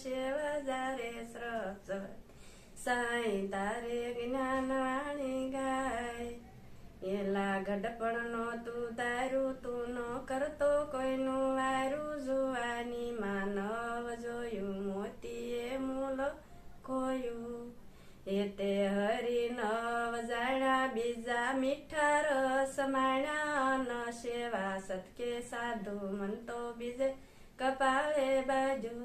શેવજારે સ્રજ સાઈ તારે જ્ઞાન વાણી ગાય એલા ગઢપણ નો તું તારું તું નો કરતો કોઈનું વારું જોવાની માનવ જોયું મોતીએ મૂલ ખોયું એ તે હરી નવ જાણ્યા બીજા મીઠા રસ માણ્યા ન સેવા સતકે સાધુ મન તો બીજે કપાળે બાજુ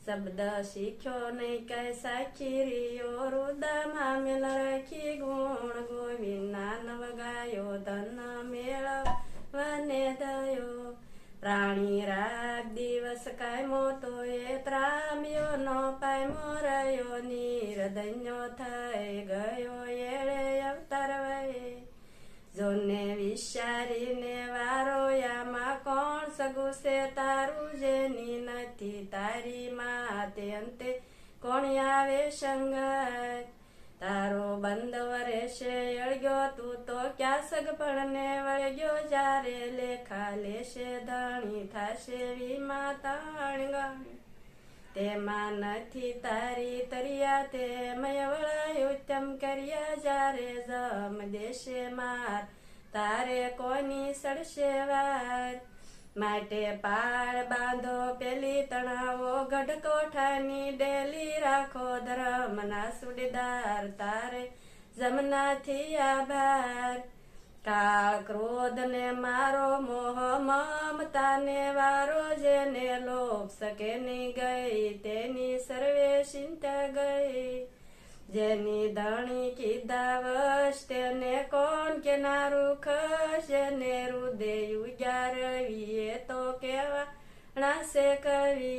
શબ્દ શીખ્યો નહીં કઈ સાખી રહ્યો રુદામાં મેલ રાખી ગુણ ગોવિંદના નવ ગાયો ધન મેળવવાને દયો પ્રાણી રાગ દિવસ કાયમો તો એ ત્રામ્યો નો પાયમો રહ્યો નિર્ધન્યો થઈ ગયો એળે અવતાર વયે જોને વિચારીને વારો યામાં કોણ સગું છે તારું જેની નથી તારી માતે અંતે કોણ આવે સંગાત તારો બંધ વરેશે અળગ્યો તું તો ક્યાં સગપણ ને વળગ્યો જ્યારે લેખા લેશે ધણી થાશે વીમા તાણ ગણી તેમાં નથી તારી તરિયા તે મય વળાયું તેમ કર્યા જ્યારે જમ દેશે માર તારે કોની સડશે વાર માટે પાળ બાંધો પેલી તણાવો ગઢ કોઠાની ડેલી રાખો ધર્મના સુડેદાર તારે જમનાથી આભાર કાળ ક્રોધ ને મારો મોહ મમતા ને વારો જેને લોભ શકે ની ગઈ તેની સર્વે ચિંતા ગઈ જેની ધણી કીધા વશ તેને કોણ કેનારું ખસ જેને રુદે ઉજારવી એ તો કેવા નાશે કવિ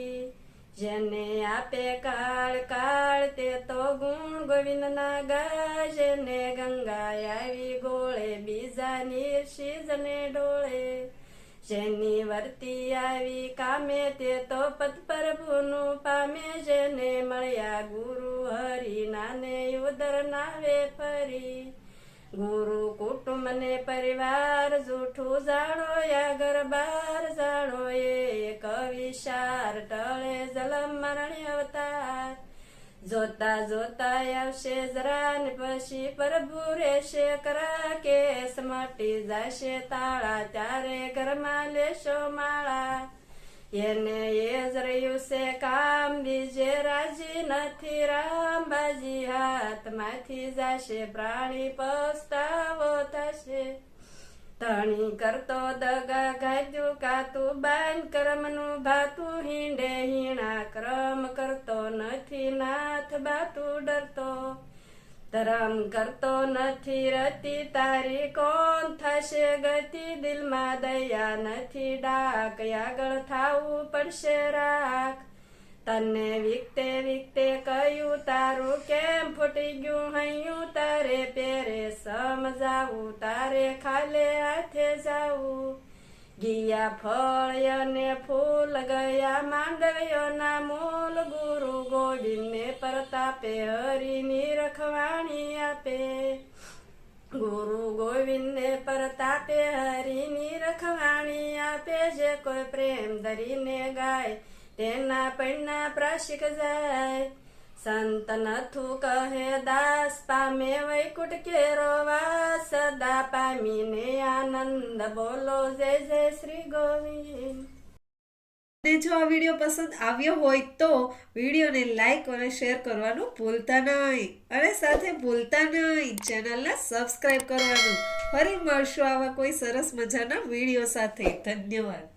જેને આપે કાળ કાળ તે તો ગુણ ગોવિંદ ના ગાય જેને ગંગા આવી ગોળે બીજા નિર્શીજને ડોળે જેની વર્તી આવી કામે તે તો પદ પ્રભુનું પામે જેને મળ્યા ગુરુ હરિના ને ઉદર નાવે ફરી ગુરુ કુટુંબ ને પરિવાર જૂઠું જાણો યા બાર જાણો એક વિચાર ટળે જલમ મરણ અવતાર જોતા જોતા આવશે જરા ને પછી પ્રભુ રહેશે કરા કેસ મટી જશે તાળા ત્યારે ઘરમાં લેશો માળા એને એ જ રહ્યું છે કામ બીજે રાજી નથી રામબાજી હાથમાંથી જશે પ્રાણી પસ્તાવો થશે ધણી કરતો દગા ગાજુ કાતું બાન કર્મનું ભાતું હિંડે હીણા ક્રમ કરતો નથી નાથ બાતું ડરતો ધરમ કરતો નથી રતી તારી કોણ થશે ગતિ દિલમાં દયા નથી ડાક આગળ થાવું પડશે રાખ તને વિકતે વિકતે કયું તારું કેમ ફૂટી ગયું હૈયું તારે પેરે સમજાવું તારે ખાલે હાથે જાવું ગયા ફળ અને ફૂલ ગયા માંડવ્યોના મૂલ ગુરુ ગોવિંદને પ્રતાપે હરિની રખવાણી આપે ગુરુ ગોવિંદને પ્રતાપે હરિની રખવાણી આપે જે કોઈ પ્રેમ ધરીને ગાય તેના પૈણા પ્રાશિક જાય સંત નથું કહે દાસ પામે વૈકુટ કેરો વાસ સદા પામીને આનંદ બોલો જય જય શ્રી ગોવિંદ. જો આ વિડીયો પસંદ આવ્યો હોય તો વિડીયોને લાઈક અને શેર કરવાનું ભૂલતા નહીં અને સાથે ભૂલતા નહીં ચેનલને સબસ્ક્રાઇબ કરવાનું. ફરી મળશું આવા કોઈ સરસ મજાના વિડીયો સાથે. ધન્યવાદ.